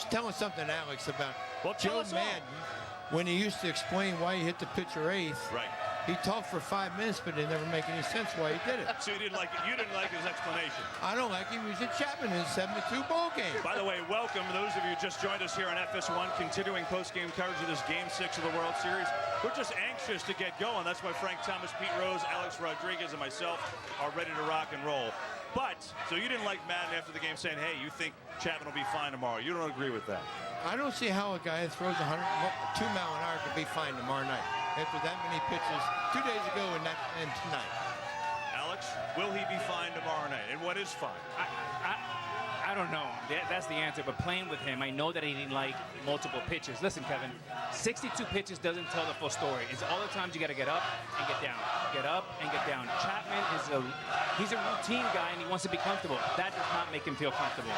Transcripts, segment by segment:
telling something, Alex, about Joe Madden when he used to explain why he hit the pitcher eighth. Right. He talked for 5 minutes, but it didn't make any sense why he did it. So you didn't like it. You didn't like his explanation. I don't like him. He was at Chapman in the 72 ball game. By the way, welcome those of you who just joined us here on FS1, continuing post-game coverage of this Game 6 of the World Series. We're just anxious to get going. That's why Frank Thomas, Pete Rose, Alex Rodriguez, and myself are ready to rock and roll. But, so you didn't like Madden after the game saying, hey, you think Chapman will be fine tomorrow. You don't agree with that? I don't see how a guy that throws 2 mile an hour could be fine tomorrow night after that many pitches 2 days ago and tonight. Alex, will he be fine tomorrow night? And what is fine? I don't know. That's the answer. But playing with him, I know that he didn't like multiple pitches. Listen, Kevin, 62 pitches doesn't tell the full story. It's all the times you got to get up and get down. Get up and get down. Chapman he's a routine guy and he wants to be comfortable. That does not make him feel comfortable.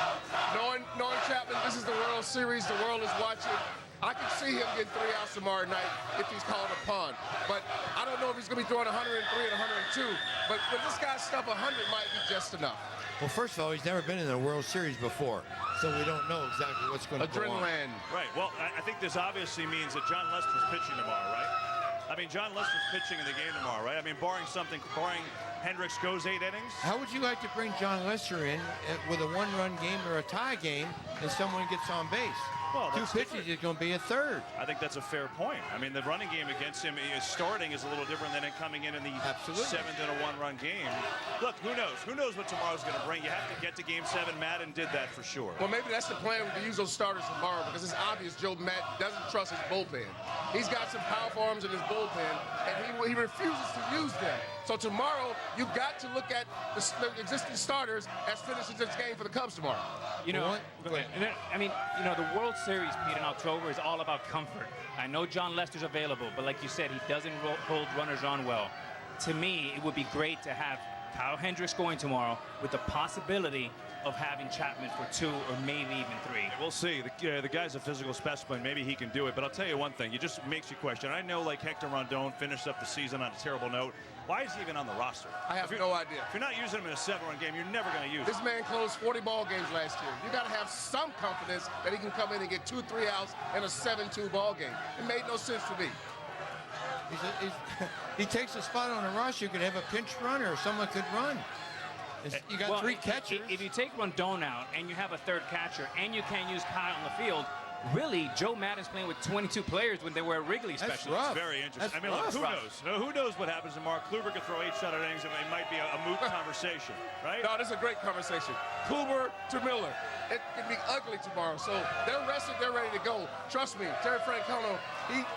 Knowing Chapman, this is the World Series. The world is watching. I can see him getting 3 outs tomorrow night if he's called upon. But I don't know if he's going to be throwing 103 and 102. But when this guy's stuff 100 might be just enough. Well, first of all, he's never been in a World Series before, so we don't know exactly what's going to go on. Adrenaline. Right. Well, I think this obviously means that John Lester's pitching tomorrow, right? I mean, John Lester's pitching in the game tomorrow, right? I mean, barring Hendricks goes 8 innings. How would you like to bring John Lester in with a 1-run game or a tie game and someone gets on base? Well, 2 pitches is going to be a third. I think that's a fair point. I mean, the running game against him starting is a little different than it coming in the 7th in a 1-run game. Look, who knows? Who knows what tomorrow's going to bring? You have to get to Game 7. Madden did that for sure. Well, maybe that's the plan to use those starters tomorrow because it's obvious Joe Madden doesn't trust his bullpen. He's got some powerful arms in his bullpen, and he refuses to use them. So tomorrow, you've got to look at the existing starters as finishing this game for the Cubs tomorrow. You know, I mean, you know, the World Series, Pete, in October is all about comfort. I know John Lester's available, but like you said, he doesn't hold runners on well. To me, it would be great to have Kyle Hendricks going tomorrow with the possibility of having Chapman for 2 or maybe even 3. We'll see. The guy's a physical specimen. Maybe he can do it. But I'll tell you one thing. It just makes you question. I know, like, Hector Rondon finished up the season on a terrible note. Why is he even on the roster? I have no idea. If you're not using him in a 7-run game, you're never going to use him. This man closed 40 ball games last year. You got to have some confidence that he can come in and get 2-3 outs in a 7-2 ball game. It made no sense to me. He takes a spot on the roster. You could have a pinch runner or someone could run. You got 3 catchers. If you take Rondon out and you have a 3rd catcher and you can't use Kyle on the field, really, Joe Madden's playing with 22 players when they were Wrigley specialists. Rough. It's very interesting. That's I mean, look, who knows? Who knows what happens tomorrow? Kluber could throw 8 shutout innings. It might be a moot conversation, right? No, this is a great conversation. Kluber to Miller. It can be ugly tomorrow. So they're rested. They're ready to go. Trust me, Terry Francona,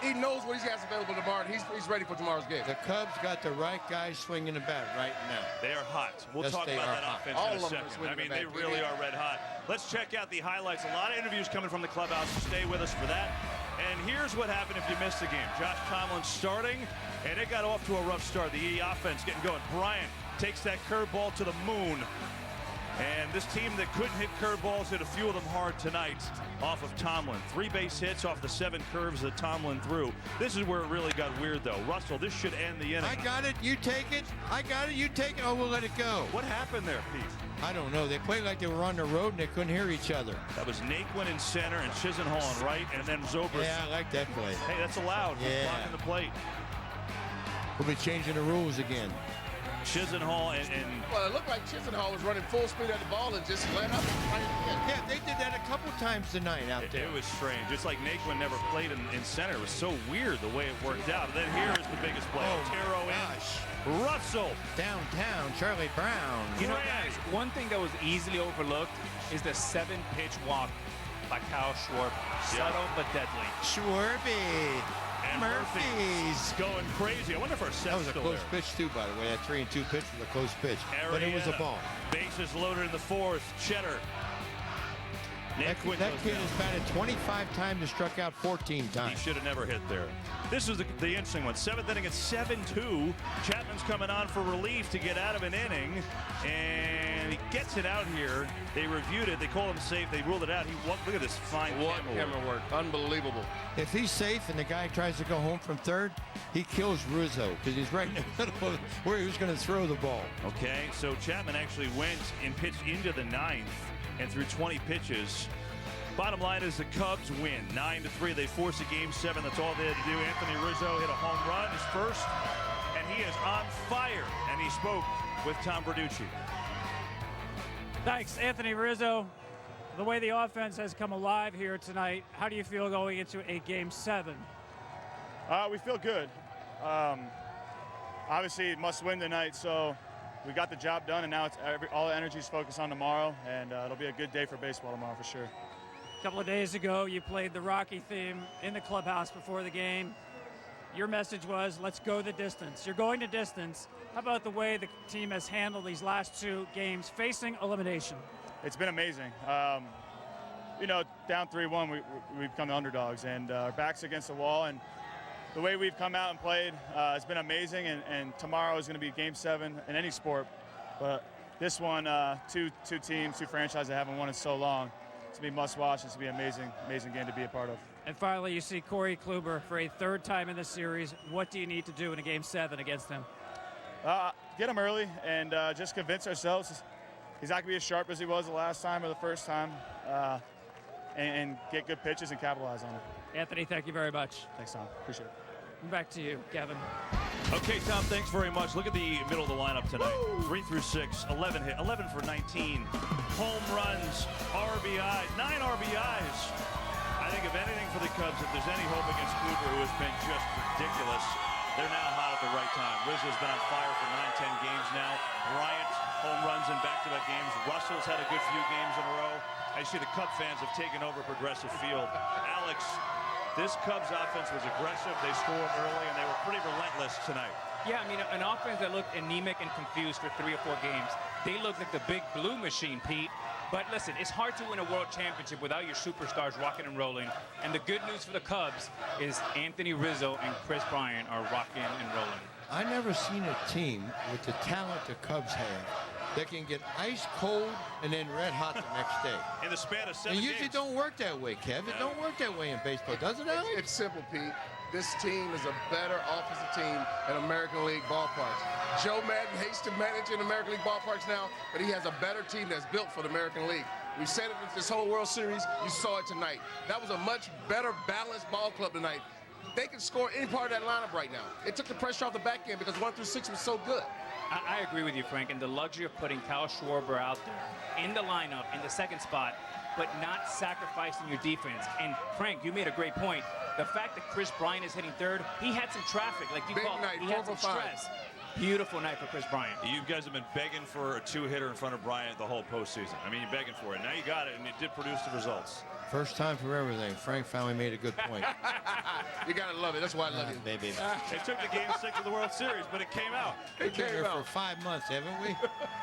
he knows what he has available tomorrow, and he's ready for tomorrow's game. The Cubs got the right guys swinging the bat right now. They are hot. We'll talk about that offense in a second. I mean, they really are red hot. Let's check out the highlights. A lot of interviews coming from the clubhouse, so stay with us for that. And here's what happened if you missed the game. Josh Tomlin starting, and it got off to a rough start. The offense getting going. Bryant takes that curveball to the moon. And this team that couldn't hit curveballs hit a few of them hard tonight off of Tomlin. 3 base hits off the 7 curves that Tomlin threw. This is where it really got weird, though. Russell, this should end the inning. I got it. You take it. I got it. You take it. Oh, we'll let it go. What happened there, Pete? I don't know. They played like they were on the road and they couldn't hear each other. That was Naquin in center and Chisenhall on right, and then Zobrist. Yeah, I like that play. Hey, that's allowed. Yeah. Blocking the plate. We'll be changing the rules again. Chisenhall and Well, it looked like Chisenhall was running full speed at the ball and just let up. Yeah, they did that a couple times tonight out there. It was strange. Just like Naquin never played in center. It was so weird the way it worked out. And then here is the biggest play. Otero in. Russell. Downtown, Charlie Brown. You know, guys, one thing that was easily overlooked is the 7-pitch walk by Kyle Schwarber. Subtle but deadly. Schwarby. And Murphy's going crazy. I wonder if our set's That was a still close there. pitch, too, by the way. That 3-2 pitch was a close pitch. But it was a ball. Bases loaded in the 4th. Cheddar. That kid has batted 25 times and struck out 14 times. He should have never hit there. This is the interesting one. 7th inning at 7-2. Chapman's coming on for relief to get out of an inning. And he gets it out here. They reviewed it. They called him safe. They ruled it out. Look at this fine camera work. Unbelievable. If he's safe and the guy tries to go home from 3rd, he kills Rizzo because he's right in the middle of where he was going to throw the ball. Okay, so Chapman actually went and pitched into the 9th and threw 20 pitches. Bottom line is the Cubs win 9-3. They force a Game 7. That's all they had to do. Anthony Rizzo hit a home run, his first, and he is on fire. And he spoke with Tom Verducci. Thanks, Anthony Rizzo. The way the offense has come alive here tonight, how do you feel going into a Game 7? We feel good. Obviously, must win tonight, so we got the job done, and now it's all the energy is focused on tomorrow, and it'll be a good day for baseball tomorrow for sure. A couple of days ago, you played the Rocky theme in the clubhouse before the game. Your message was, let's go the distance. You're going the distance. How about the way the team has handled these last 2 games facing elimination? It's been amazing. You know, down 3-1, we've become the underdogs, and our backs against the wall, and the way we've come out and played has been amazing, and tomorrow is going to be Game 7 in any sport. But this one, two teams, 2 franchises that haven't won in so long. It's going to be must-watch. It's going to be an amazing game to be a part of. And finally, you see Corey Kluber for a 3rd time in this series. What do you need to do in a Game 7 against him? Get him early and just convince ourselves he's not going to be as sharp as he was the last time or the first time, and get good pitches and capitalize on it. Anthony, thank you very much. Thanks, Tom. Appreciate it. Back to you, Kevin. Okay, Tom, thanks very much. Look at the middle of the lineup tonight. 3 through 6, 11 hit, 11 for 19. Home runs, RBIs, 9 RBIs. I think if anything for the Cubs, if there's any hope against Kluber, who has been just ridiculous, they're now hot at the right time. Rizzo's been on fire for 9-10 games now. Bryant, home runs in back-to-back games. Russell's had a good few games in a row. I see the Cub fans have taken over Progressive Field. Alex, this Cubs offense was aggressive. They scored early, and they were pretty relentless tonight. Yeah, I mean, an offense that looked anemic and confused for 3 or 4 games. They looked like the big blue machine, Pete. But listen, it's hard to win a world championship without your superstars rocking and rolling. And the good news for the Cubs is Anthony Rizzo and Chris Bryant are rocking and rolling. I never seen a team with the talent the Cubs have that can get ice cold and then red hot the next day. In the span of 7 It games. usually don't work that way, Kev. It don't work that way in baseball, does it, Alex? It's simple, Pete. This team is a better offensive team in American League ballparks. Joe Madden hates to manage in American League ballparks now, but he has a better team that's built for the American League. We said it with this whole World Series. You saw it tonight. That was a much better balanced ball club tonight. They can score any part of that lineup right now. It took the pressure off the back end because 1 through 6 was so good. I agree with you, Frank, and the luxury of putting Kyle Schwarber out there in the lineup in the 2nd spot, but not sacrificing your defense. And Frank, you made a great point. The fact that Chris Bryant is hitting 3rd, he had some traffic, like you Big called. night, He had some 4 for 5. stress. Beautiful night for Chris Bryant. You guys have been begging for a 2-hitter in front of Bryant the whole postseason. I mean, you're begging for it. Now you got it, and it did produce the results. First time for everything. Frank finally made a good point. You gotta love it. That's why I love you. Baby. It took the Game 6 of the World Series, but it came out. We've been here for 5 months, haven't we?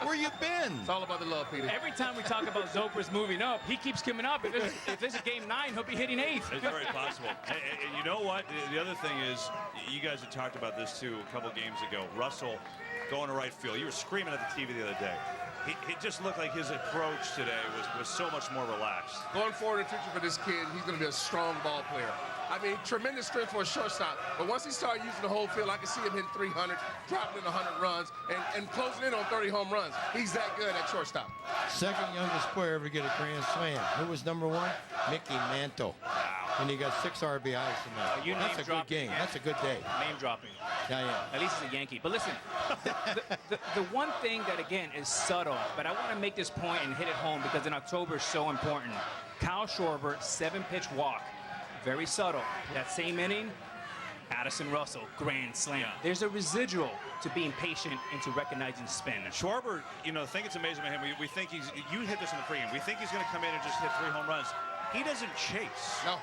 Where you been? It's all about the love, Peter. Every time we talk about Zobrist moving up, he keeps coming up. If this is Game 9, he'll be hitting 8th. It's very possible. And you know what? The other thing is, you guys had talked about this too a couple games ago. Russell going to right field. You were screaming at the TV the other day. He just looked like his approach today was so much more relaxed. Going forward in the future for this kid, he's going to be a strong ball player. I mean, tremendous strength for a shortstop. But once he started using the whole field, I can see him hitting 300, dropping in 100 runs, and closing in on 30 home runs. He's that good at shortstop. Second youngest player ever to get a grand slam. Who was number 1? Mickey Mantle. And he got 6 RBIs tonight. That's a good game. That's a good day. Name dropping. Yeah. At least he's a Yankee. But listen, the one thing that, again, is subtle, but I want to make this point and hit it home because in October is so important. Kyle Schwarber, 7-pitch walk. Very subtle. That same inning, Addison Russell, grand slam. Yeah. There's a residual to being patient and to recognizing spin. Schwarber, you know, the thing that's amazing about him, we think you hit this in the pregame, we think he's going to come in and just hit 3 home runs. He doesn't chase. No.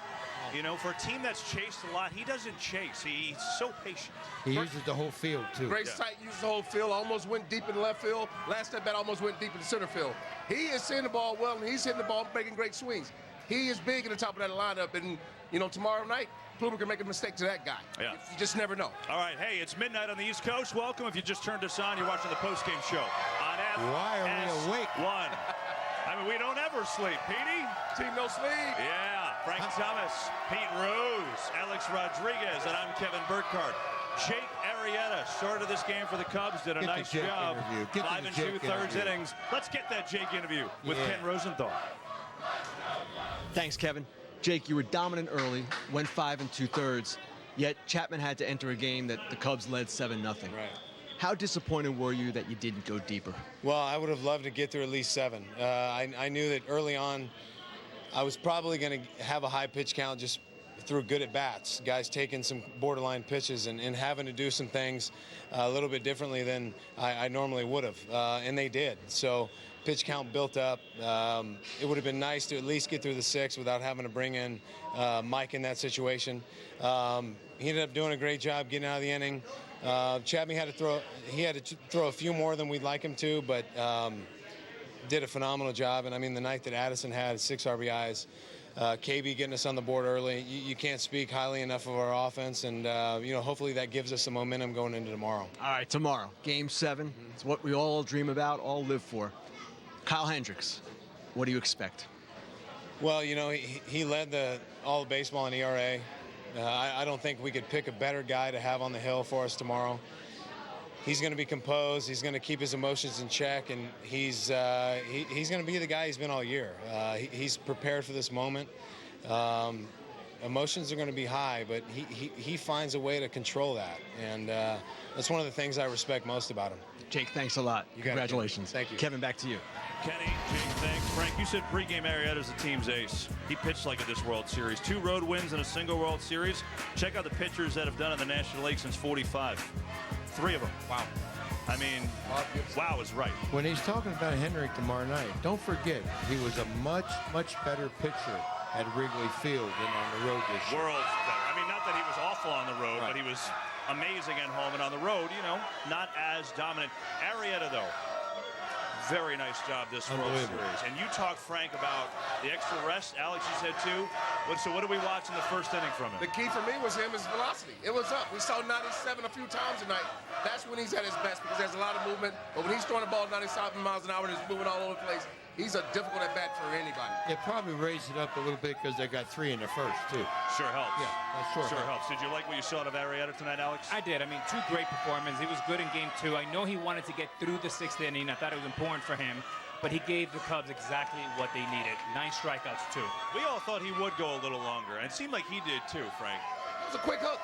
You know, for a team that's chased a lot, he doesn't chase. He's so patient. He uses the whole field, too. Great sight, uses the whole field, almost went deep in the left field. Last at bat almost went deep in the center field. He is seeing the ball well, and he's hitting the ball, making great swings. He is big at the top of that lineup, and, you know, tomorrow night, Kluber can make a mistake to that guy. Yeah. You just never know. All right, hey, it's midnight on the East Coast. Welcome. If you just turned us on, you're watching the postgame show on FS1. Why are we awake? I mean, we don't ever sleep, Petey. Team no sleep. Yeah, Frank Thomas, Pete Rose, Alex Rodriguez, and I'm Kevin Burkhardt. Jake Arrieta started this game for the Cubs, did a Get the nice Jake job. interview. Get 5 the Jake 2/3 interview. innings. Let's get that Jake interview with Yeah. Ken Rosenthal. Thanks, Kevin. Jake, you were dominant early, went 5 2/3, yet Chapman had to enter a game that the Cubs led 7-0. Right. How disappointed were you that you didn't go deeper? Well, I would have loved to get through at least 7. I knew that early on I was probably going to have a high pitch count just through good at bats, guys taking some borderline pitches and having to do some things a little bit differently than I normally would have, and they did. So pitch count built up. It would have been nice to at least get through the 6 without having to bring in Mike in that situation. He ended up doing a great job getting out of the inning. Chapman had to throw a few more than we'd like him to, but did a phenomenal job. And I mean, the night that Addison had 6 RBIs, KB getting us on the board early, you can't speak highly enough of our offense, and hopefully that gives us some momentum going into tomorrow. All right, tomorrow, Game 7. It's what we all dream about, all live for. Kyle Hendricks, what do you expect? Well, he led all of baseball in ERA. I don't think we could pick a better guy to have on the hill for us tomorrow. He's going to be composed. He's going to keep his emotions in check, and he's going to be the guy he's been all year. He's prepared for this moment. Emotions are going to be high, but he finds a way to control that, and that's one of the things I respect most about him. Jake, thanks a lot. Congratulations. Thank you. Kevin, back to you. Kenny, Jake, thanks. Frank, you said pregame Arrieta's the team's ace. He pitched like it this World Series. 2 road wins and a single World Series. Check out the pitchers that have done it in the National League since '45. 3 of them. Wow. I mean, wow is right. When he's talking about Hendrick tomorrow night, don't forget he was a much, much better pitcher at Wrigley Field than on the road this year. Worlds better. I mean, not that he was awful on the road, but he was amazing at home, and on the road, not as dominant. Arrieta, though, very nice job this World Series. And you talked, Frank, about the extra rest. Alex, you said too. So what did we watch in the first inning from him? The key for me was his velocity. It was up. We saw 97 a few times tonight. That's when he's at his best because there's a lot of movement. But when he's throwing the ball 97 miles an hour and he's moving all over the place, he's a difficult at bat for anybody. It probably raised it up a little bit because they got 3 in the first, too. Sure helps. Yeah, that sure helps. Did you like what you saw out of Arrieta tonight, Alex? I did. I mean, 2 great performances. He was good in Game 2. I know he wanted to get through the 6th inning. I thought it was important for him. But he gave the Cubs exactly what they needed. 9 strikeouts, too. We all thought he would go a little longer, and it seemed like he did, too, Frank. It was a quick hook.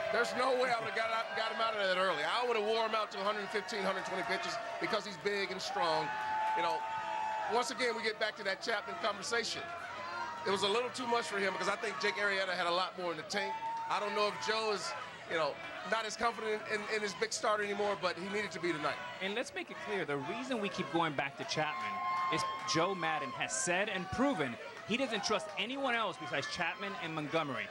There's no way I would have got him out of that early. I would have wore him out to 115, 120 pitches because he's big and strong. Once again, we get back to that Chapman conversation. It was a little too much for him because I think Jake Arrieta had a lot more in the tank. I don't know if Joe is, not as confident in his big start anymore, but he needed to be tonight. And let's make it clear, the reason we keep going back to Chapman is Joe Madden has said and proven he doesn't trust anyone else besides Chapman and Montgomery.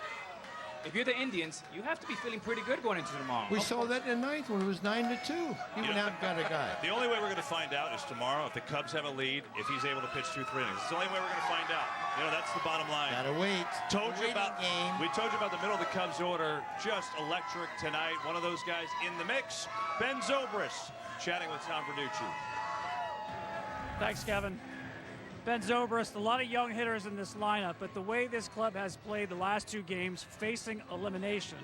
If you're the Indians, you have to be feeling pretty good going into tomorrow. We saw that in the 9th when it was 9-2. He went out and got a guy. The only way we're going to find out is tomorrow if the Cubs have a lead, if he's able to pitch 2-3 innings. It's the only way we're going to find out. That's the bottom line. Gotta wait. We told you about the middle of the Cubs order. Just electric tonight. One of those guys in the mix. Ben Zobrist chatting with Tom Verducci. Thanks, Kevin. Ben Zobrist, a lot of young hitters in this lineup, but the way this club has played the last 2 games, facing elimination,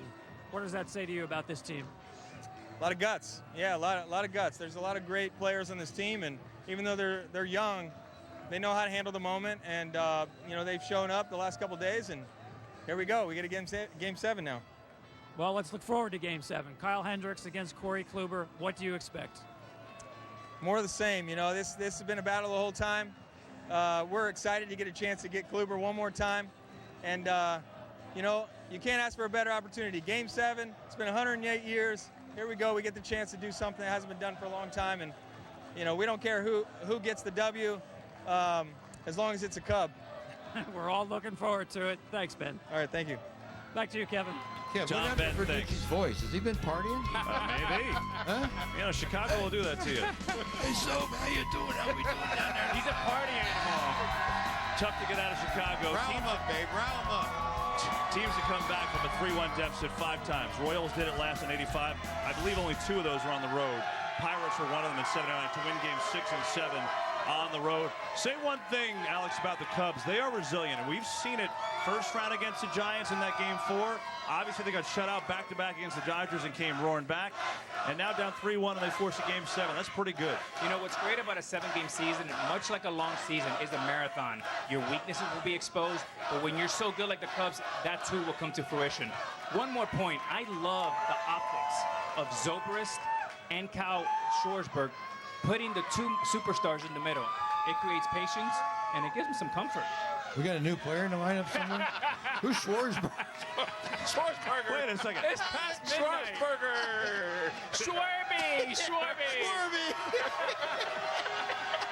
what does that say to you about this team? A lot of guts. Yeah, a lot of guts. There's a lot of great players on this team, and even though they're young, they know how to handle the moment, and they've shown up the last couple days, and here we go. We get a game 7 now. Well, let's look forward to Game 7. Kyle Hendricks against Corey Kluber. What do you expect? More of the same. This has been a battle the whole time. We're excited to get a chance to get Kluber one more time. And, you can't ask for a better opportunity. Game 7, it's been 108 years. Here we go. We get the chance to do something that hasn't been done for a long time. And, we don't care who gets the W as long as it's a Cub. We're all looking forward to it. Thanks, Ben. All right, thank you. Back to you, Kevin. What happened to Verducci's voice? Has he been partying? Maybe. Huh? Chicago will do that to you. Hey, Soap, how you doing? How we doing down there? He's a party animal. Tough to get out of Chicago. Rile him up, babe. Rile him up. Teams have come back from a 3-1 deficit 5 times. Royals did it last in '85. I believe only 2 of those were on the road. Pirates were one of them in '79 to win games 6 and 7. on the road. Say one thing, Alex, about the Cubs. They are resilient, and we've seen it first round against the Giants in that Game 4. Obviously, they got shut out back-to-back against the Dodgers and came roaring back. And now down 3-1, and they force a Game 7. That's pretty good. You know, what's great about a 7-game season, much like a long season, is a marathon. Your weaknesses will be exposed, but when you're so good like the Cubs, that too will come to fruition. One more point. I love the optics of Zobrist and Kyle Schwartzberg putting the two superstars in the middle. It creates patience, and it gives them some comfort. We got a new player in the lineup somewhere? Who's Schwartzberg? Schwartzberger. Wait a second. It's past midnight. Schwartzberger. Schwarby.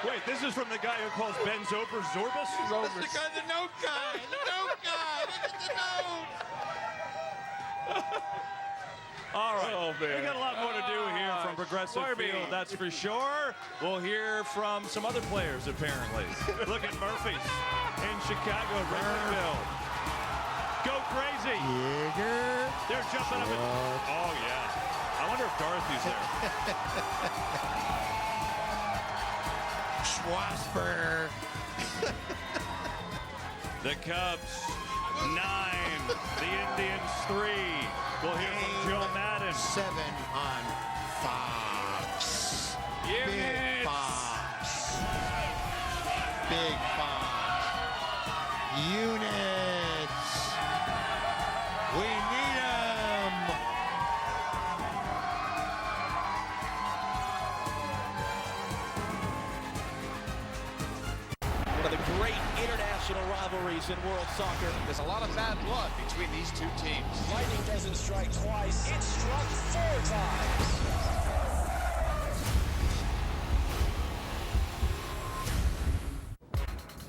Wait, this is from the guy who calls Ben Zobrist Zorbus? The guy, the note guy. The note guy. Look at the note. All right. Oh, man. We got a lot more to do here from Progressive Field, that's for sure. We'll hear from some other players, apparently. Look at Murphy's in Chicago, Wrigleyville. Go crazy. Jaeger. They're jumping up. Oh, yeah. I wonder if Dorothy's there. Schwartzberg. The Cubs, 9. The Indians, 3. We'll hear from Joe Madden. 7 on Fox. Units. Big Fox. Big Fox. Units. We need them. One of the great international rivalries in world soccer. There's a lot of bad blood between these two teams. Lightning doesn't strike twice. It struck 4 times.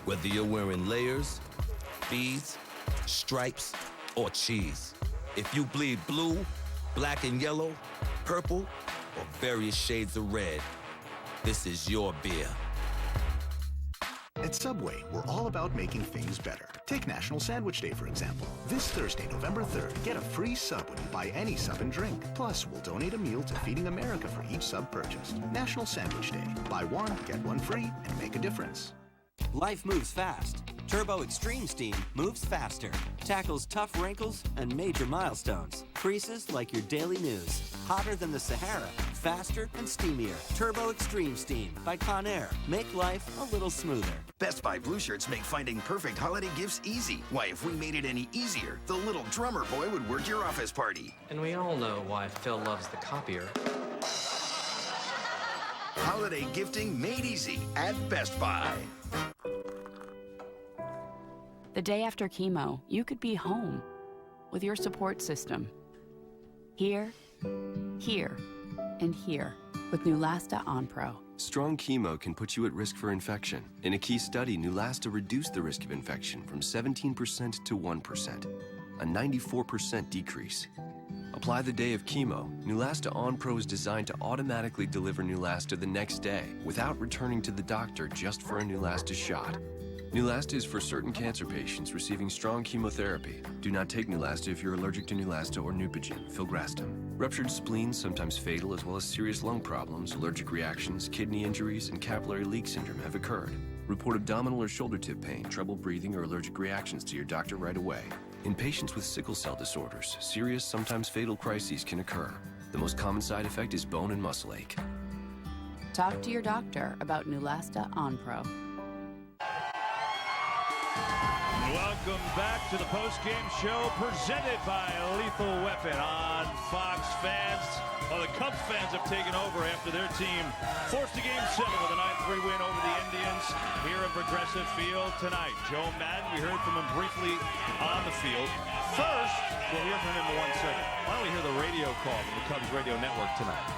Whether you're wearing layers, beads, stripes, or cheese. If you bleed blue, black and yellow, purple, or various shades of red, this is your beer. At Subway, we're all about making things better. Take National Sandwich Day, for example. This Thursday, November 3rd, get a free sub when you buy any sub and drink. Plus, we'll donate a meal to Feeding America for each sub purchased. National Sandwich Day. Buy one, get one free, and make a difference. Life moves fast. Turbo Extreme Steam moves faster. Tackles tough wrinkles and major milestones. Creases like your daily news. Hotter than the Sahara. Faster and steamier. Turbo Extreme Steam by Conair. Make life a little smoother. Best Buy Blue Shirts make finding perfect holiday gifts easy. Why, if we made it any easier, the little drummer boy would work your office party. And we all know why Phil loves the copier. Holiday gifting made easy at Best Buy. The day after chemo, you could be home with your support system. Here, here, and here with Neulasta Onpro. Strong chemo can put you at risk for infection. In a key study, Neulasta reduced the risk of infection from 17% to 1%, a 94% decrease. Apply the day of chemo. Neulasta Onpro is designed to automatically deliver Neulasta the next day without returning to the doctor just for a Neulasta shot. Neulasta is for certain cancer patients receiving strong chemotherapy. Do not take Neulasta if you're allergic to Neulasta or Neupogen, filgrastim. Ruptured spleens, sometimes fatal, as well as serious lung problems, allergic reactions, kidney injuries, and capillary leak syndrome have occurred. Report abdominal or shoulder tip pain, trouble breathing, or allergic reactions to your doctor right away. In patients with sickle cell disorders, serious, sometimes fatal crises can occur. The most common side effect is bone and muscle ache. Talk to your doctor about Neulasta Onpro. Welcome back to the post-game show presented by Lethal Weapon on Fox. Fans, well, the Cubs fans have taken over after their team forced a Game 7 with a 9-3 win over the Indians here at Progressive Field tonight. Joe Madden, we heard from him briefly on the field. First, we'll hear from him in 1 second. Why don't we hear the radio call from the Cubs radio network tonight?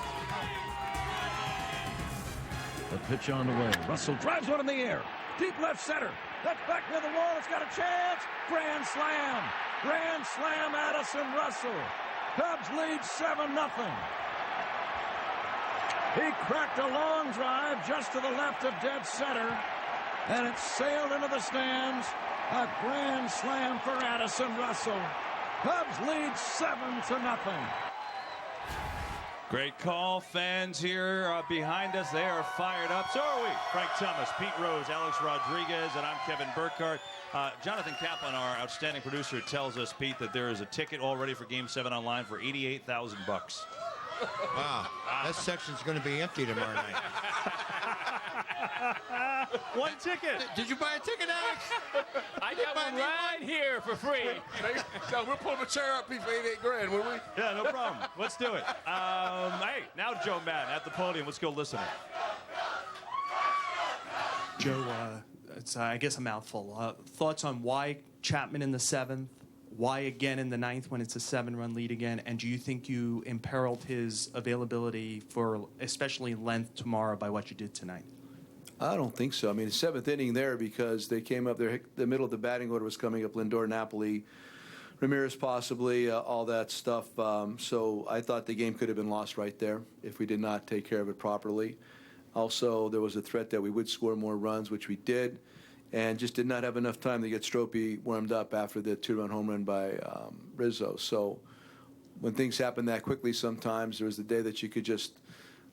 The pitch on the way. Russell drives one in the air. Deep left center. That's back near the wall. It's got a chance. Grand slam. Grand slam, Addison Russell. Cubs lead 7-0. He cracked a long drive just to the left of dead center, and it sailed into the stands. A grand slam for Addison Russell. Cubs lead 7-0. Great call. Fans here behind us, they are fired up. So are we. Frank Thomas, Pete Rose, Alex Rodriguez, and I'm Kevin Burkhardt. Jonathan Kaplan, our outstanding producer, tells us, Pete, that there is a ticket already for Game 7 online for $88,000. Wow, that section's going to be empty tomorrow night. One ticket. Did you buy a ticket, Alex? I got one right here for free. No, we'll pull the chair up, Pete, for $88,000, will we? Yeah, no problem. Let's do it. Hey, now Joe Madden at the podium. Let's go listen. Joe, it's I guess a mouthful. Thoughts on why Chapman in the 7th? Why again in the 9th when it's a 7-run lead again? And do you think you imperiled his availability for especially length tomorrow by what you did tonight? I don't think so. I mean, the 7th inning there because they came up there. The middle of the batting order was coming up. Lindor, Napoli, Ramirez possibly, all that stuff. So I thought the game could have been lost right there if we did not take care of it properly. Also, there was a threat that we would score more runs, which we did, and just did not have enough time to get Stropey warmed up after the 2-run home run by Rizzo. So when things happen that quickly sometimes, there was the day that you could just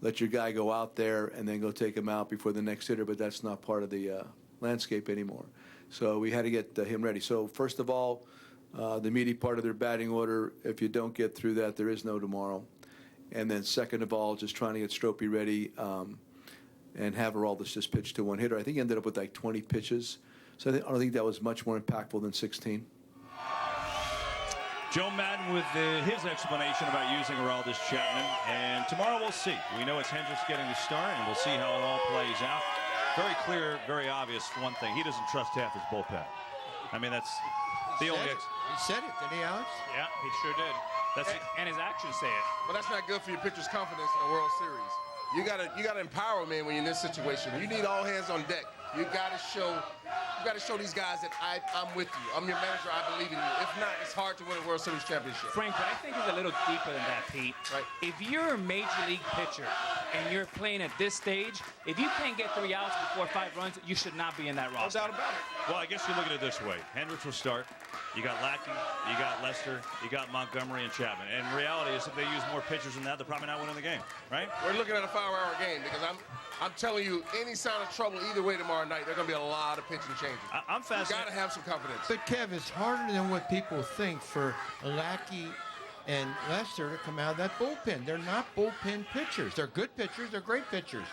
let your guy go out there and then go take him out before the next hitter, but that's not part of the landscape anymore. So we had to get him ready. So first of all, the meaty part of their batting order, if you don't get through that, there is no tomorrow. And then second of all, just trying to get Stropey ready and have Aroldis just pitch to one hitter. I think he ended up with like 20 pitches. So I don't think that was much more impactful than 16. Joe Madden with his explanation about using Aroldis Chapman. And tomorrow we'll see. We know it's Hendricks getting the start, and we'll see how it all plays out. Very clear, very obvious one thing. He doesn't trust half his bullpen. I mean, that's the only... He said it, didn't he, Alex? Yeah, he sure did. And his actions say it. But that's not good for your pitcher's confidence in the World Series. You gotta empower him, man, when you're in this situation. You need all hands on deck. You gotta show these guys that I'm with you. I'm your manager. I believe in you. If not, it's hard to win a World Series championship. Frank, but I think it's a little deeper than that, Pete. Right. If you're a major league pitcher and you're playing at this stage, if you can't get 3 outs before 5 runs, you should not be in that roster. No doubt about it. Well, I guess you look at it this way. Hendricks will start. You got Lackey, you got Lester, you got Montgomery and Chapman. And reality is if they use more pitchers than that, they're probably not winning the game, right? We're looking at a 5-hour game because I'm telling you, any sign of trouble either way tomorrow night, there are going to be a lot of pitching changes. I'm fascinated. You got to have some confidence. But, Kev, it's harder than what people think for Lackey and Lester to come out of that bullpen. They're not bullpen pitchers. They're good pitchers. They're great pitchers.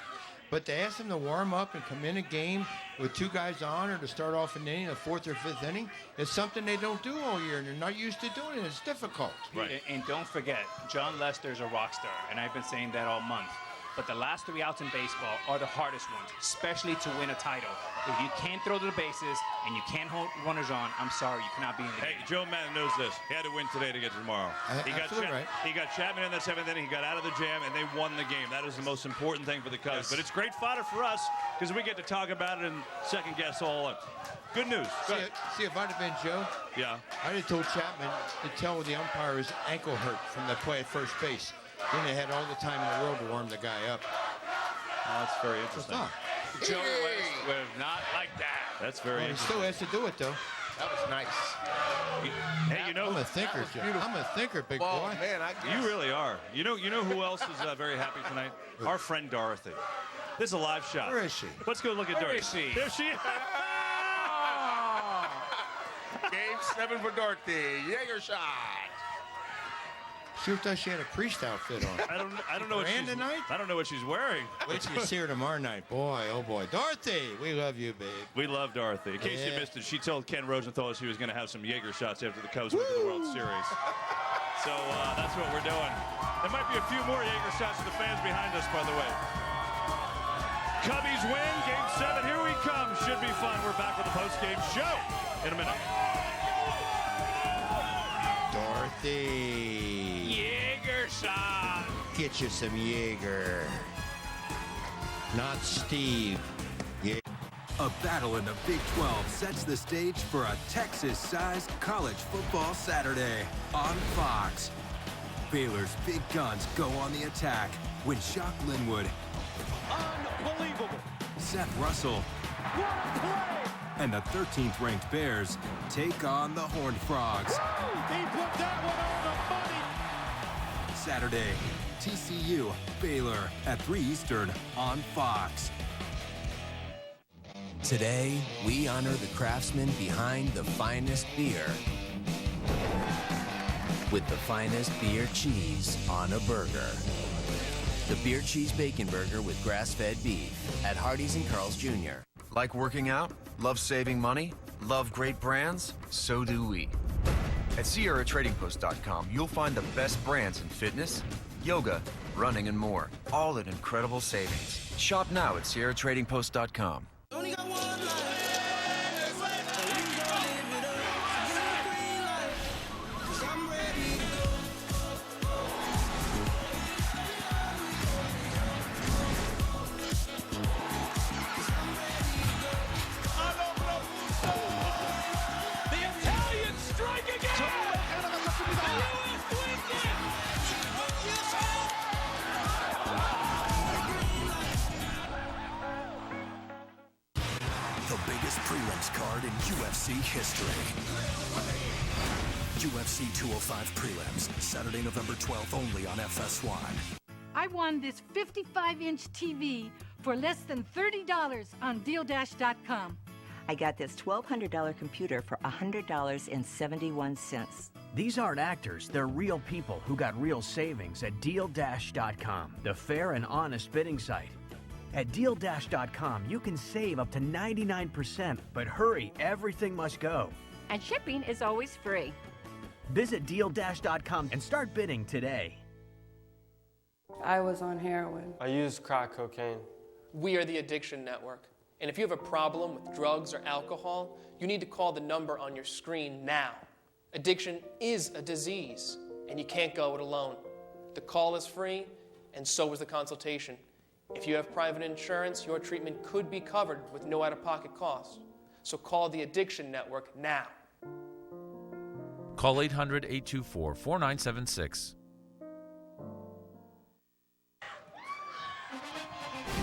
But to ask them to warm up and come in a game with 2 guys on or to start off an inning, the 4th or 5th inning, is something they don't do all year, and they're not used to doing it. It's difficult. Right. And don't forget, John Lester's a rock star, and I've been saying that all month. But the last 3 outs in baseball are the hardest ones, especially to win a title. If you can't throw to the bases and you can't hold runners on, I'm sorry, you cannot be in the game. Hey, Joe Madden knows this. He had to win today to get to tomorrow. He got Chapman in that 7th inning. He got out of the jam, and they won the game. That is the most important thing for the Cubs. Yes. But it's great fodder for us because we get to talk about it and second guess all of it. Good news. See, if I'd have been Joe, yeah, I'd have told Chapman to tell the umpire his ankle hurt from the play at first base. Then they had all the time in the world to warm the guy up. Oh, that's very interesting. Joe West would have not like that. That's very interesting. He still has to do it, though. That was nice. Hey, you know, I'm a thinker, Joe. I'm a thinker, big boy. Man, you really are. You know who else is very happy tonight? Our friend Dorothy. This is a live shot. Where is she? Let's go look at Dorothy. Where is she? There she is. Game 7 for Dorothy. Jaeger shot. She thought she had a priest outfit on. I don't know what she's tonight. I don't know what she's wearing. Wait till you see her tomorrow night. Boy, oh boy. Dorothy, we love you, babe. We love Dorothy. In case you missed it, she told Ken Rosenthal she was going to have some Jaeger shots after the Cubs went to the World Series. So that's what we're doing. There might be a few more Jaeger shots for the fans behind us, by the way. Cubbies win. Game 7. Here we come. Should be fun. We're back with the post-game show in a minute. Dorothy. Jaeger shot. Get you some Jaeger. Not Steve. A battle in the Big 12 sets the stage for a Texas-sized college football Saturday on Fox. Baylor's big guns go on the attack when Shock Linwood, Unbelievable. Seth Russell, What a play. and the 13th ranked Bears take on the Horned Frogs. He put that one on the money. Saturday, TCU, Baylor at 3 Eastern on Fox. Today, we honor the craftsmen behind the finest beer with the finest beer cheese on a burger. The Beer Cheese Bacon Burger with grass-fed beef at Hardee's and Carl's Jr. Like working out? Love saving money? Love great brands? So do we. At SierraTradingPost.com, you'll find the best brands in fitness, yoga, running, and more, all at incredible savings. Shop now at SierraTradingPost.com. Prelims card in UFC history. UFC 205 Prelims, Saturday, November 12th, only on FS1. I won this 55-inch TV for less than $30 on DealDash.com. I got this $1,200 computer for $100.71. These aren't actors, they're real people who got real savings at DealDash.com, the fair and honest bidding site. At DealDash.com, you can save up to 99%, but hurry, everything must go. And shipping is always free. Visit DealDash.com and start bidding today. I was on heroin. I used crack cocaine. We are the Addiction Network. And if you have a problem with drugs or alcohol, you need to call the number on your screen now. Addiction is a disease, and you can't go it alone. The call is free, and so is the consultation. If you have private insurance, your treatment could be covered with no out-of-pocket cost. So call the Addiction Network now. Call 800-824-4976.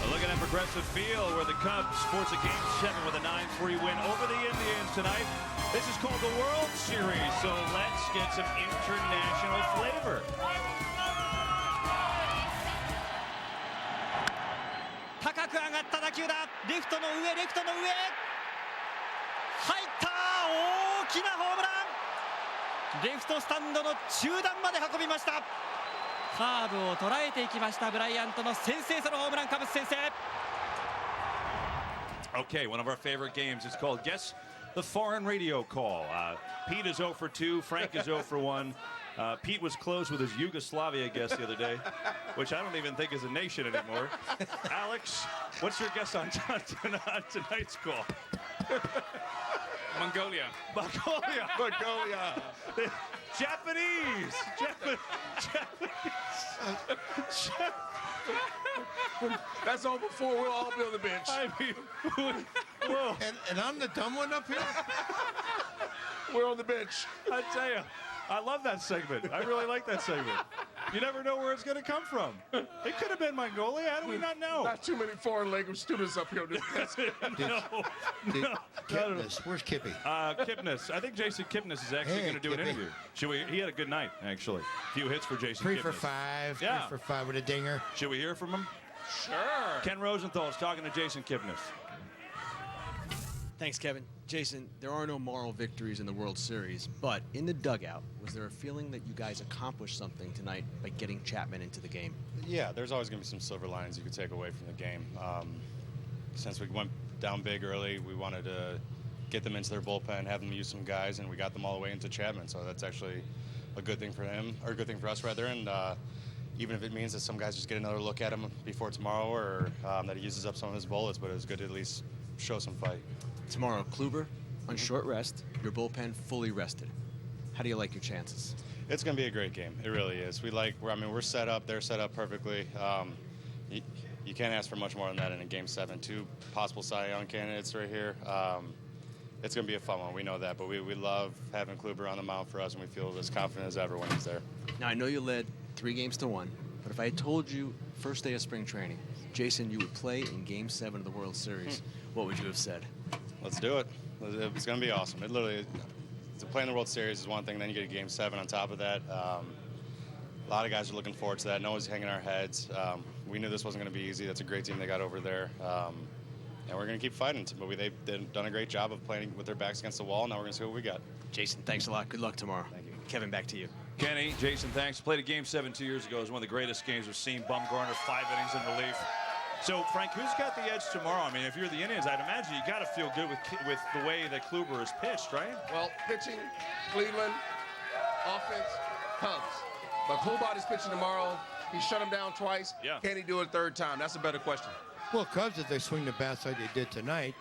Looking at Progressive Field, where the Cubs force a Game 7 with a 9-3 win over the Indians tonight. This is called the World Series, so let's get some international flavor. 高く上がった打球だ。レフトの上、レフトの上。入った。大きなホームラン。レフトスタンドの中段まで運びました。カーブを捉えていきました。ブライアントの先制ソロホームラン、カブス先制。Okay, one of our favorite games is called Guess the Foreign Radio Call. Pete is 0 for 2, Frank is 0 for 1. Pete was close with his Yugoslavia guess the other day, which I don't even think is a nation anymore. Alex, what's your guess on tonight's call? Mongolia. Mongolia. Mongolia. Japanese. That's over before we'll all be on the bench. I mean, whoa. And I'm the dumb one up here? We're on the bench. I tell you, I love that segment. I really like that segment. You never know where it's going to come from. It could have been Mongolia. How do we not know? Not too many foreign language students up here. Kipnis. Where's Kippy? Kipnis. I think Jason Kipnis is actually going to do an interview. He had a good night, actually. A few hits for Jason Kipnis. 3 for 5. Yeah. 3 for 5 with a dinger. Should we hear from him? Sure. Ken Rosenthal is talking to Jason Kipnis. Thanks, Kevin. Jason, there are no moral victories in the World Series, but in the dugout, was there a feeling that you guys accomplished something tonight by getting Chapman into the game? Yeah, there's always going to be some silver linings you could take away from the game. Since we went down big early, we wanted to get them into their bullpen, have them use some guys, and we got them all the way into Chapman. So that's actually a good thing for him, or a good thing for us, rather. And even if it means that some guys just get another look at him before tomorrow, or that he uses up some of his bullets, but it's good to at least show some fight. Tomorrow, Kluber on short rest, your bullpen fully rested. How do you like your chances? It's going to be a great game. It really is. We're set up. They're set up perfectly. You can't ask for much more than that in a Game 7. 2 possible Cy Young candidates right here. It's going to be a fun one. We know that, but we love having Kluber on the mound for us, and we feel as confident as ever when he's there. Now, I know you led 3-1, but if I had told you first day of spring training, Jason, you would play in Game 7 of the World Series, what would you have said? Let's do it. It's going to be awesome. It literally, to play in the World Series is one thing, then you get a Game 7 on top of that. lot of guys are looking forward to that. No one's hanging our heads. We knew this wasn't going to be easy. That's a great team they got over there. And we're going to keep fighting. But they've done a great job of playing with their backs against the wall. Now we're going to see what we got. Jason, thanks a lot. Good luck tomorrow. Thank you. Kevin, back to you. Kenny, Jason, thanks. Played a Game 7 2 years ago. It was one of the greatest games we've seen. Bumgarner, 5 innings in relief. So, Frank, who's got the edge tomorrow? I mean, if you're the Indians, I'd imagine you got to feel good with the way that Kluber has pitched, right? Well, pitching, Cleveland, offense, Cubs. But Kluber is pitching tomorrow. He shut him down twice. Yeah. Can he do it a third time? That's a better question. Well, Cubs, if they swing the bats like they did tonight.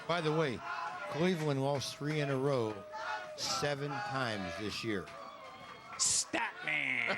By the way, Cleveland lost 3 in a row 7 times this year. Statman.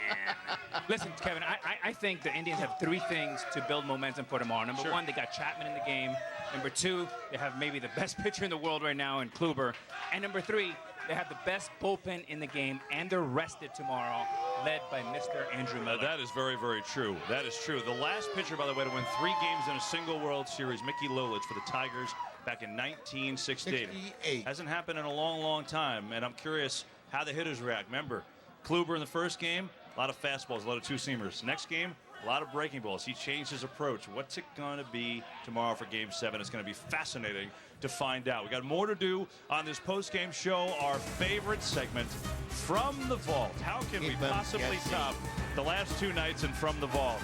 Listen, Kevin, I think the Indians have 3 things to build momentum for tomorrow. Number 1, they got Chapman in the game. Number 2, they have maybe the best pitcher in the world right now in Kluber. And number 3, they have the best bullpen in the game, and they're rested tomorrow, led by Mr. Andrew Miller. That is very, very true. That is true. The last pitcher, by the way, to win 3 games in a single World Series, Mickey Lolich for the Tigers back in 1968. Hasn't happened in a long, long time, and I'm curious how the hitters react. Remember, Kluber in the first game, a lot of fastballs, a lot of two-seamers. Next game, a lot of breaking balls. He changed his approach. What's it going to be tomorrow for Game 7? It's going to be fascinating to find out. We got more to do on this post-game show. Our favorite segment, From the Vault. How can we possibly top the last 2 nights in From the Vault?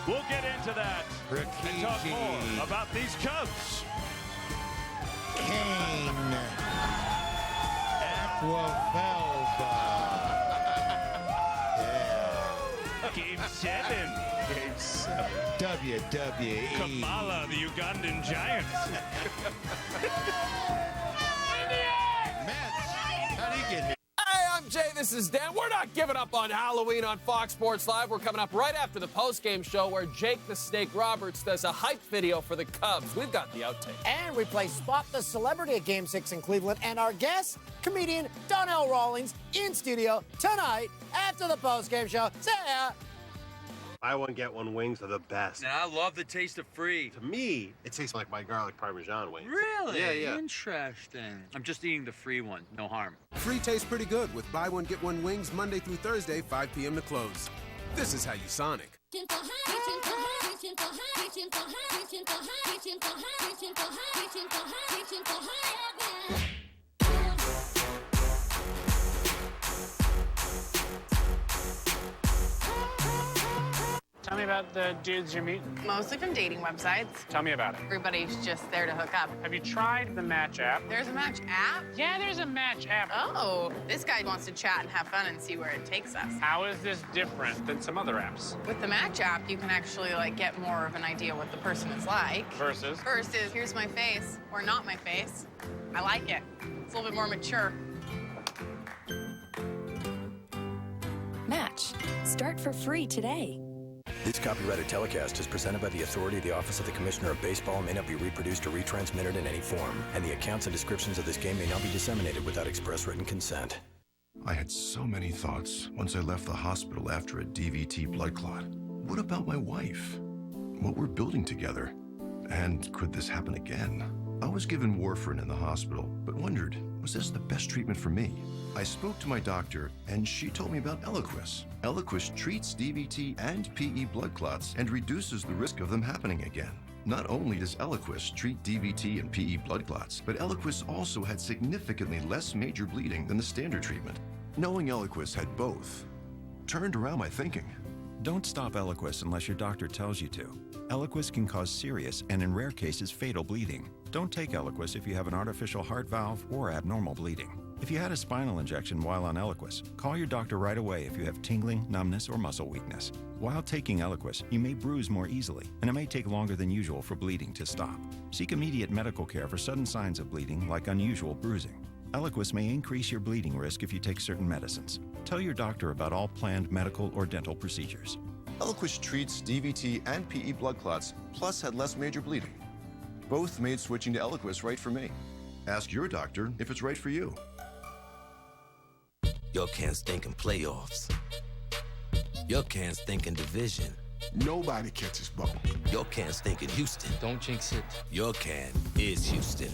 We'll get into that and talk more about these Cubs. Kane. Aquavelva. Game 7. Game 7. WWE. Kamala, the Ugandan Giant. Mets. How'd he get here? Hey, I'm Jay. This is Dan. We're not giving up on Halloween on Fox Sports Live. We're coming up right after the post-game show where Jake the Snake Roberts does a hype video for the Cubs. We've got the outtake. And we play Spot the Celebrity at Game 6 in Cleveland. And our guest, comedian Donnell Rawlings, in studio tonight after the post-game show. See ya. Buy one, get one wings are the best. And I love the taste of free. To me, it tastes like my garlic Parmesan wings. Really? Yeah. Interesting. I'm just eating the free one. No harm. Free tastes pretty good with buy one, get one wings Monday through Thursday, 5 p.m. to close. This is how you Sonic. Tell me about the dudes you're meeting. Mostly from dating websites. Tell me about it. Everybody's just there to hook up. Have you tried the Match app? There's a Match app? Yeah, there's a Match app. Oh, this guy wants to chat and have fun and see where it takes us. How is this different than some other apps? With the Match app, you can actually get more of an idea what the person is like. Versus? Versus, here's my face, or not my face. I like it. It's a little bit more mature. Match. Start for free today. This copyrighted telecast is presented by the authority of the Office of the Commissioner of Baseball and may not be reproduced or retransmitted in any form. And the accounts and descriptions of this game may not be disseminated without express written consent. I had so many thoughts once I left the hospital after a DVT blood clot. What about my wife? What we're building together? And could this happen again? I was given warfarin in the hospital, but wondered, was this the best treatment for me? I spoke to my doctor, and she told me about Eliquis. Eliquis treats DVT and PE blood clots and reduces the risk of them happening again. Not only does Eliquis treat DVT and PE blood clots, but Eliquis also had significantly less major bleeding than the standard treatment. Knowing Eliquis had both turned around my thinking. Don't stop Eliquis unless your doctor tells you to. Eliquis can cause serious and, in rare cases, fatal bleeding. Don't take Eliquis if you have an artificial heart valve or abnormal bleeding. If you had a spinal injection while on Eliquis, call your doctor right away if you have tingling, numbness, or muscle weakness. While taking Eliquis, you may bruise more easily, and it may take longer than usual for bleeding to stop. Seek immediate medical care for sudden signs of bleeding, like unusual bruising. Eliquis may increase your bleeding risk if you take certain medicines. Tell your doctor about all planned medical or dental procedures. Eliquis treats DVT and PE blood clots, plus had less major bleeding. Both made switching to Eliquis right for me. Ask your doctor if it's right for you. Your Can's thinking playoffs. Your Can's thinking division. Nobody catches ball. Your Can's thinking Houston. Don't jinx it. Your Can is Houston.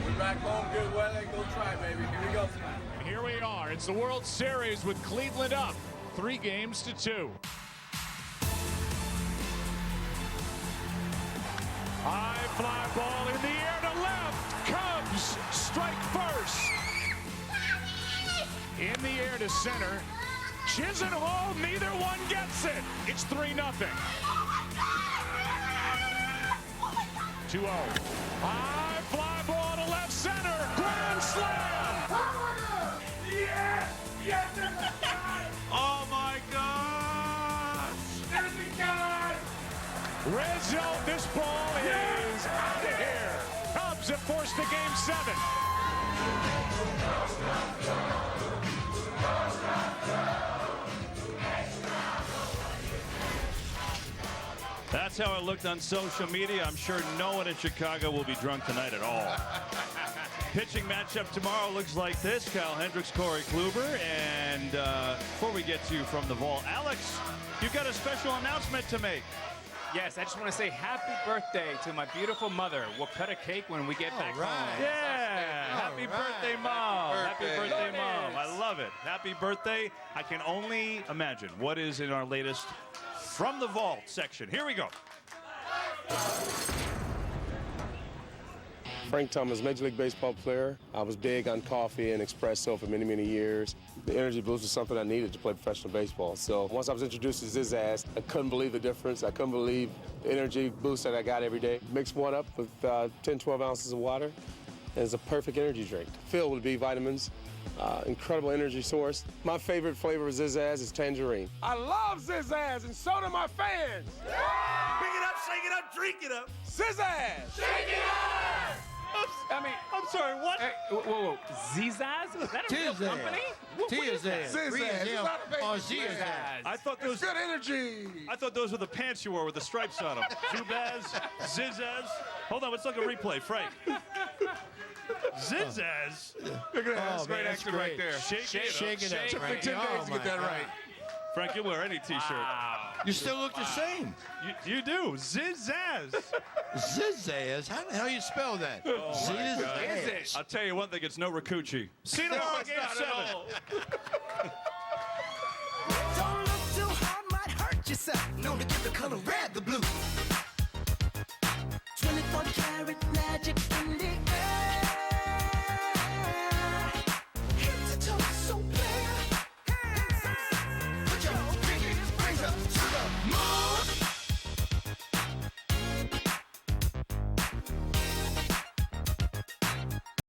We're back home, good weather, go try It's the World Series with Cleveland up 3-2. High fly ball in the air to left. Cubs strike first. In the air to center. Chisenhall, neither one gets it. It's 3-0. 2-0. High fly ball to left center. Grand slam. Yes! Yes! Oh my gosh! There's the guy! Rizzo, this ball is out of here. Cubs have forced the game 7. That's how it looked on social media. I'm sure no one in Chicago will be drunk tonight at all. Pitching matchup tomorrow looks like this. Kyle Hendricks, Corey Kluber. And before we get to From the Vault, Alex, you've got a special announcement to make. Yes, I just want to say happy birthday to my beautiful mother. We'll cut a cake when we get back home. Yeah, happy birthday, Mom. Happy birthday, Mom. I love it. Happy birthday. I can only imagine what is in our latest From the Vault section. Here we go. Frank Thomas, Major League Baseball player. I was big on coffee and espresso for many, many years. The energy boost was something I needed to play professional baseball. So once I was introduced to Zizaz, I couldn't believe the difference. I couldn't believe the energy boost that I got every day. Mix one up with 10, 12 ounces of water, and it's a perfect energy drink. Filled with B vitamins, incredible energy source. My favorite flavor of Zizaz is tangerine. I love Zizaz, and so do my fans. Bring it up, shake it up, drink it up. Zizaz! Shake it up! I'm sorry, what? Hey, whoa. Zizaz? Is that a real company? What is that? Zizaz. I thought those good energy. I thought those were the pants you wore with the stripes on them. Zubaz, Zizaz. Hold on, let's look at a replay, Frank. Zizaz. Look at that. That's great action right there. Shake it up. Took me 10 days to get that right. Frank, you'll wear any T-shirt. Wow. You still look the same. You do. Zizaz. Zizaz? How the hell you spell that? Zizaz. I'll tell you one thing, it's no Rakucci. See you tomorrow, Game 7. Don't look too hard, might hurt yourself. Known to give the color red